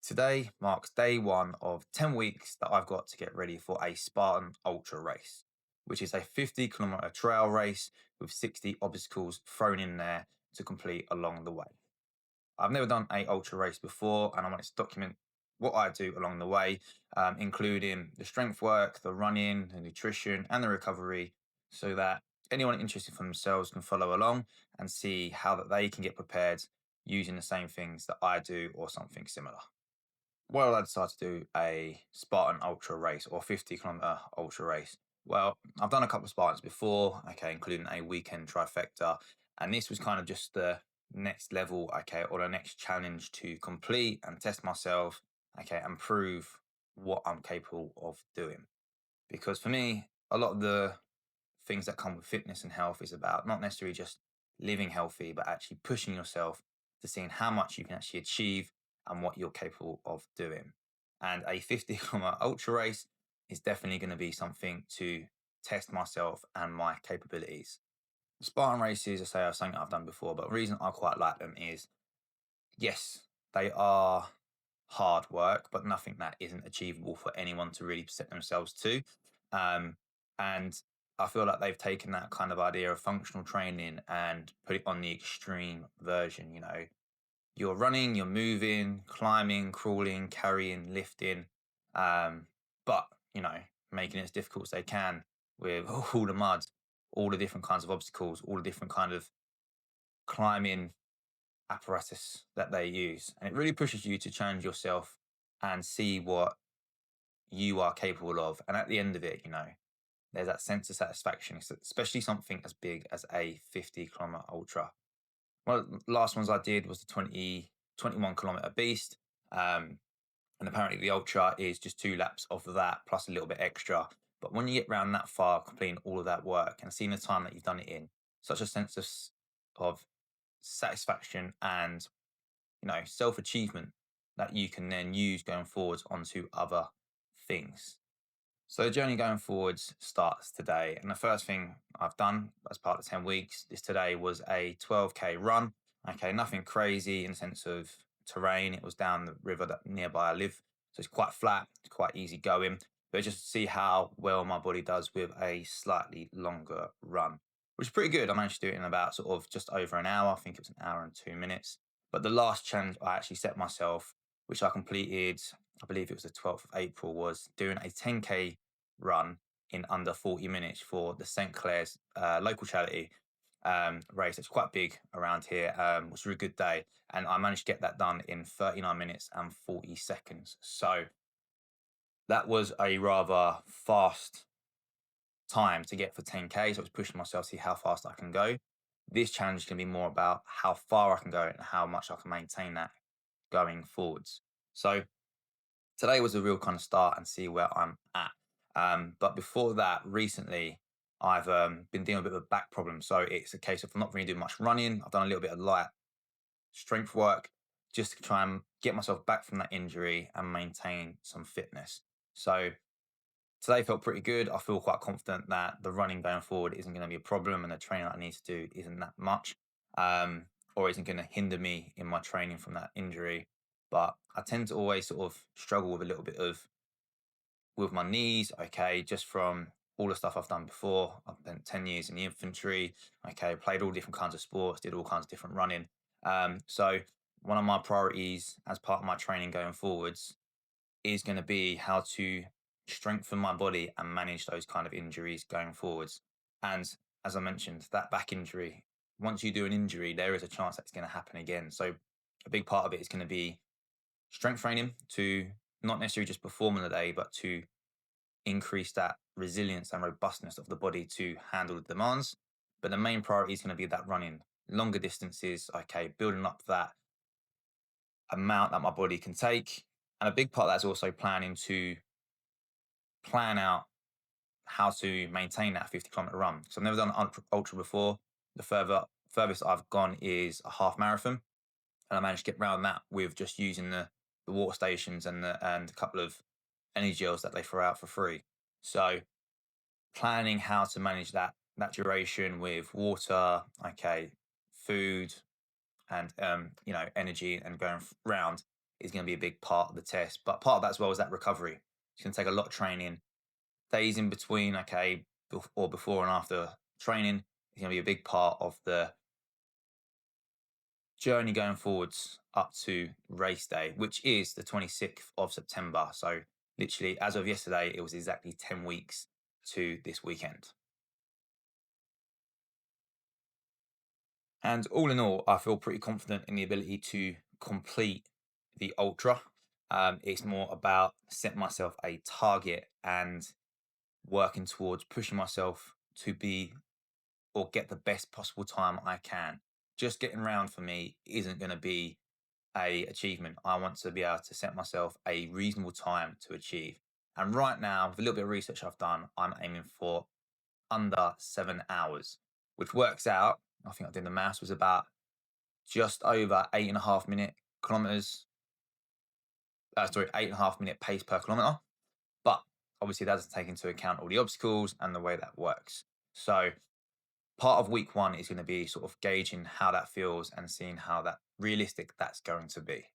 Today marks day one of 10 weeks that I've got to get ready for a Spartan Ultra race, which is a 50-kilometer trail race with 60 obstacles thrown in there to complete along the way. I've never done a ultra race before, and I wanted to document what I do along the way, including the strength work, the running, the nutrition, and the recovery, so that anyone interested for themselves can follow along and see how that they can get prepared using the same things that I do or something similar. Why did I decide to do a Spartan Ultra race or 50-kilometer ultra race? Well, I've done a couple of Spartans before, okay, including a weekend trifecta. And this was kind of just the next level, okay, or the next challenge to complete and test myself, okay, and prove what I'm capable of doing. Because for me, a lot of the things that come with fitness and health is about not necessarily just living healthy, but actually pushing yourself to seeing how much you can actually achieve and what you're capable of doing. And a 50-kilometer ultra race is definitely going to be something to test myself and my capabilities. Spartan races, I say, are something I've done before, but the reason I quite like them is yes, they are hard work, but nothing that isn't achievable for anyone to really set themselves to. And I feel like they've taken that kind of idea of functional training and put it on the extreme version. You're running, you're moving, climbing, crawling, carrying, lifting, um, but making it as difficult as they can with all the mud, all the different kinds of obstacles, all the different kind of climbing apparatus that they use. And it really pushes you to challenge yourself and see what you are capable of. And at the end of it, there's that sense of satisfaction, especially something as big as a 50-kilometer ultra. One of the last ones I did was the 21-kilometer beast. And apparently the ultra is just 2 laps of that plus a little bit extra. But when you get around that far, completing all of that work and seeing the time that you've done it in, such a sense of satisfaction and self achievement that you can then use going forwards onto other things. So the journey going forwards starts today, and the first thing I've done as part of the 10 weeks is today was a 12K run. Okay, nothing crazy in the sense of terrain. It was down the river that nearby I live, so it's quite flat, it's quite easy going. But just to see how well my body does with a slightly longer run, which is pretty good. I managed to do it in about sort of just over an hour. I think it was an hour and 2 minutes. But the last challenge I actually set myself, which I completed, I believe it was the 12th of April, was doing a 10K run in under 40 minutes for the St. Clair's local charity race. It's quite big around here. It was a really good day. And I managed to get that done in 39 minutes and 40 seconds. So that was a rather fast time to get for 10K. So I was pushing myself to see how fast I can go. This challenge can be more about how far I can go and how much I can maintain that going forwards. So today was a real kind of start and see where I'm at. But before that, recently, I've been dealing with a bit of a back problem. So it's a case of not really doing much running. I've done a little bit of light strength work just to try and get myself back from that injury and maintain some fitness. So today felt pretty good. I feel quite confident that the running going forward isn't going to be a problem and the training that I need to do isn't that much or isn't going to hinder me in my training from that injury. But I tend to always sort of struggle with a little bit of with my knees, okay, just from all the stuff I've done before. I've spent 10 years in the infantry, okay, played all different kinds of sports, did all kinds of different running. So one of my priorities as part of my training going forwards is going to be how to strengthen my body and manage those kind of injuries going forwards. And as I mentioned, that back injury, once you do an injury, there is a chance that it's going to happen again. So a big part of it is going to be strength training to not necessarily just perform on the day, but to increase that resilience and robustness of the body to handle the demands. But the main priority is going to be that running longer distances, okay, building up that amount that my body can take. And a big part of that is also planning to plan out how to maintain that 50-kilometer run. So I've never done an ultra before. The furthest I've gone is a half marathon, and I managed to get around that with just using the water stations and a couple of energy gels that they throw out for free. So planning how to manage that duration with water, okay, food, and energy, and going round is going to be a big part of the test. But part of that as well is that recovery. It's going to take a lot of training. Days in between, okay, or before and after training is going to be a big part of the journey going forwards up to race day, which is the 26th of September. So, literally, as of yesterday, it was exactly 10 weeks to this weekend. And all in all, I feel pretty confident in the ability to complete the ultra. It's more about setting myself a target and working towards pushing myself to be or get the best possible time I can. Just getting around for me isn't going to be a achievement. I want to be able to set myself a reasonable time to achieve. And right now, with a little bit of research I've done, I'm aiming for under 7 hours, which works out. I think I did the maths was about just over 8.5 minute kilometers. Sorry, 8.5 minute pace per kilometer. But obviously, that doesn't take into account all the obstacles and the way that works. So, part of week one is going to be sort of gauging how that feels and seeing how that realistic that's going to be.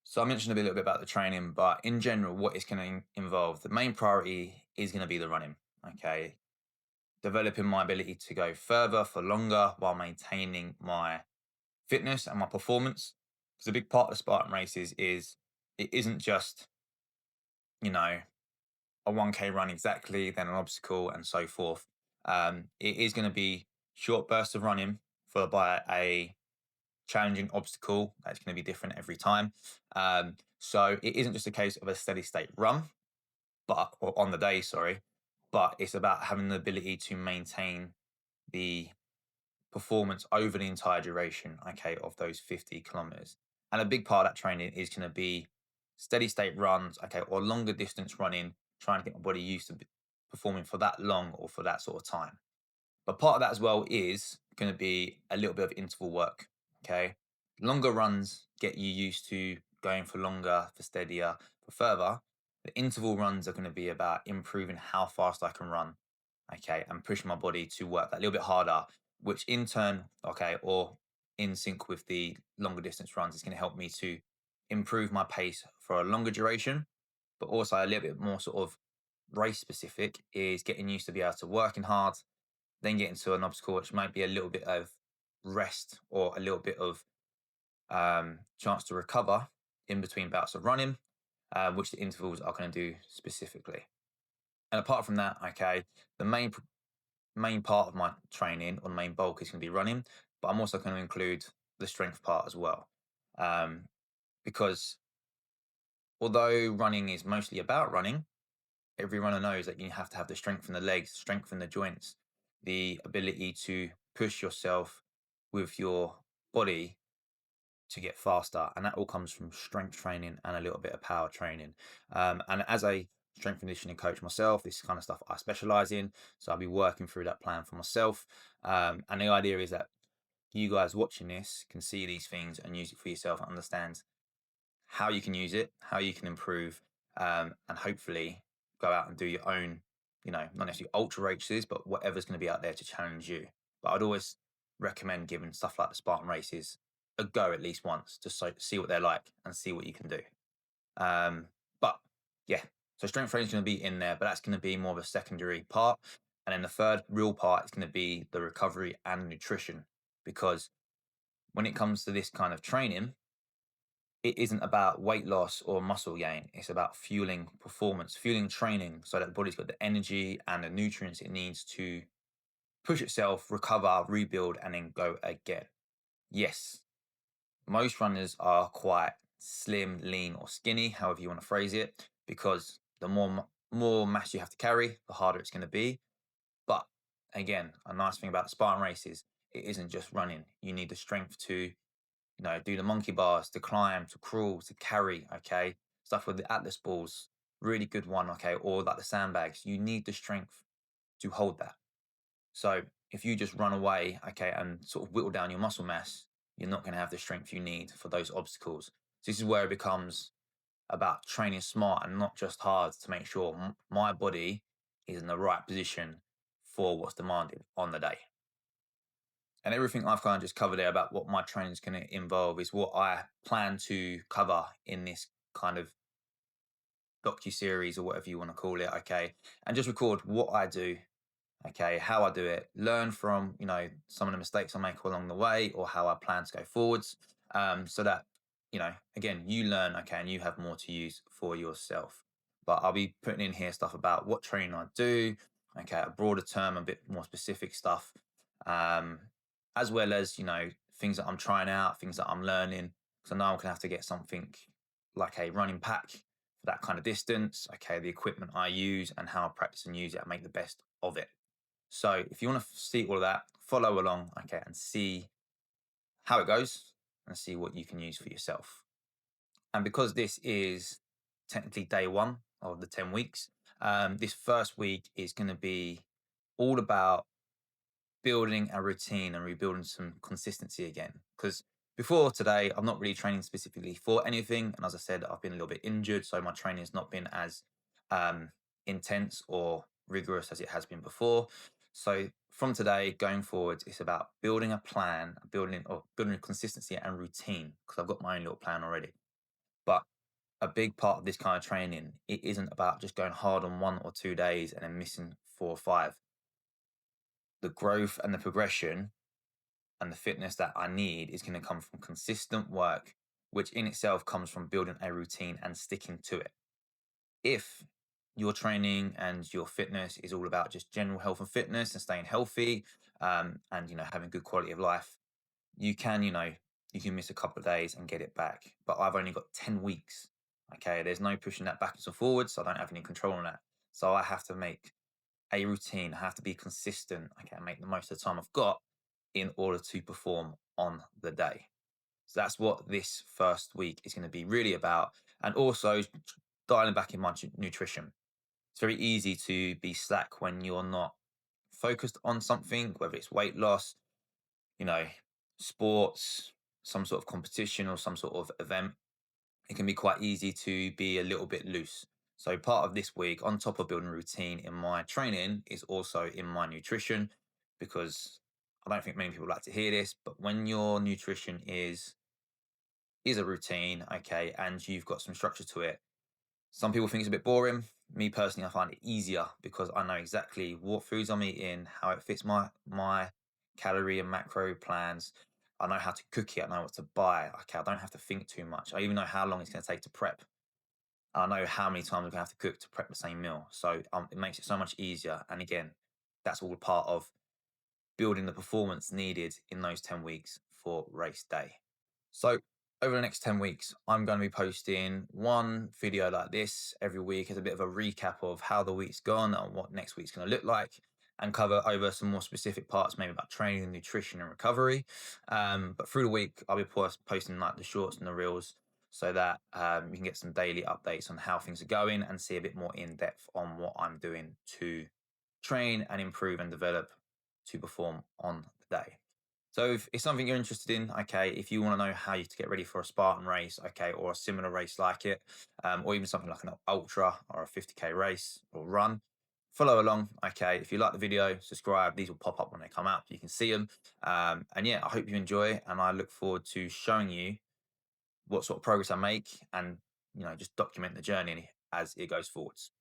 So, I mentioned a little bit about the training, but in general, what it's going to involve, the main priority is going to be the running. Okay. Developing my ability to go further for longer while maintaining my fitness and my performance. Because a big part of Spartan races is it isn't just, you know, a 1K run exactly, then an obstacle and so forth. It is going to be short bursts of running followed by a challenging obstacle that's going to be different every time. So it isn't just a case of a steady state run, but or on the day, sorry, but it's about having the ability to maintain the performance over the entire duration, okay, of those 50 kilometers. And a big part of that training is going to be steady state runs, okay, or longer distance running, trying to get my body used to performing for that long or for that sort of time. But part of that as well is going to be a little bit of interval work, okay? Longer runs get you used to going for longer, for steadier, for further. The interval runs are going to be about improving how fast I can run, okay, and pushing my body to work that little bit harder, which in turn, okay, or in sync with the longer distance runs, is going to help me to improve my pace for a longer duration, but also a little bit more sort of race specific is getting used to be able to working hard, then get into an obstacle which might be a little bit of rest or a little bit of chance to recover in between bouts of running, which the intervals are going to do specifically. And apart from that, okay, the main part of my training or the main bulk is going to be running, but I'm also going to include the strength part as well, because although running is mostly about running, every runner knows that you have to have the strength in the legs, strength in the joints, the ability to push yourself with your body to get faster. And that all comes from strength training and a little bit of power training. And as a strength conditioning coach myself, this kind of stuff I specialize in. So I'll be working through that plan for myself. And the idea is that you guys watching this can see these things and use it for yourself and understand how you can use it, how you can improve, and hopefully go out and do your own, not necessarily ultra races, but whatever's going to be out there to challenge you. But I'd always recommend giving stuff like the Spartan races a go at least once, just so see what they're like and see what you can do. But yeah, so strength training is going to be in there, but that's going to be more of a secondary part. And then the third real part is going to be the recovery and nutrition, because when it comes to this kind of training, it isn't about weight loss or muscle gain. It's about fueling performance, fueling training so that the body's got the energy and the nutrients it needs to push itself, recover, rebuild, and then go again. Yes, most runners are quite slim, lean, or skinny, however you want to phrase it, because the more mass you have to carry, the harder it's going to be. But again, a nice thing about the Spartan race is it isn't just running. You need the strength to do the monkey bars, to climb, to crawl, to carry, okay? Stuff with the Atlas balls, really good one, okay? Or like the sandbags, you need the strength to hold that. So if you just run away, okay, and sort of whittle down your muscle mass, you're not going to have the strength you need for those obstacles. So this is where it becomes about training smart and not just hard to make sure my body is in the right position for what's demanded on the day. And everything I've kind of just covered there about what my training is going to involve is what I plan to cover in this kind of docu-series or whatever you want to call it. Okay. And just record what I do, okay, how I do it, learn from, some of the mistakes I make along the way or how I plan to go forwards. So that, again, you learn, okay, and you have more to use for yourself. But I'll be putting in here stuff about what training I do, okay, a broader term, a bit more specific stuff, um, as well as, things that I'm trying out, things that I'm learning. So now I'm going to have to get something like a running pack for that kind of distance, okay, the equipment I use and how I practice and use it and make the best of it. So if you want to see all of that, follow along, okay, and see how it goes and see what you can use for yourself. And because this is technically day one of the 10 weeks, this first week is going to be all about building a routine and rebuilding some consistency again. Because before today, I'm not really training specifically for anything. And as I said, I've been a little bit injured. So my training has not been as um, intense or rigorous as it has been before. So from today going forward, it's about building a plan, building a consistency and routine. Because I've got my own little plan already. But a big part of this kind of training, it isn't about just going hard on 1 or 2 days and then missing 4 or 5. The growth and the progression and the fitness that I need is going to come from consistent work, which in itself comes from building a routine and sticking to it. If your training and your fitness is all about just general health and fitness and staying healthy, and having good quality of life, you can you can miss a couple of days and get it back. But I've only got 10 weeks. Okay, there's no pushing that backwards or forwards, so I don't have any control on that. So I have to make a routine. I have to be consistent. Okay, make the most of the time I've got in order to perform on the day. So that's what this first week is going to be really about. And also dialing back in my nutrition. It's very easy to be slack when you're not focused on something, whether it's weight loss, you know, sports, some sort of competition or some sort of event. It can be quite easy to be a little bit loose. So part of this week, on top of building a routine in my training, is also in my nutrition, because I don't think many people like to hear this, but when your nutrition is a routine, okay, and you've got some structure to it, some people think it's a bit boring. Me personally, I find it easier because I know exactly what foods I'm eating, how it fits my calorie and macro plans. I know how to cook it. I know what to buy. Okay, I don't have to think too much. I even know how long it's going to take to prep. I know how many times I'm going to have to cook to prep the same meal. So it makes it so much easier. And again, that's all part of building the performance needed in those 10 weeks for race day. So over the next 10 weeks, I'm going to be posting one video like this every week as a bit of a recap of how the week's gone and what next week's going to look like, and cover over some more specific parts, maybe about training, nutrition, and recovery. But through the week, I'll be posting like the shorts and the reels so that you can get some daily updates on how things are going and see a bit more in depth on what I'm doing to train and improve and develop to perform on the day. So if it's something you're interested in, okay, if you want to know how you to get ready for a Spartan race, okay, or a similar race like it, or even something like an ultra or a 50k race or run, follow along. Okay, if you like the video, subscribe. These will pop up when they come out. You can see them. And yeah, I hope you enjoy, and I look forward to showing you what sort of progress I make, and just document the journey as it goes forwards.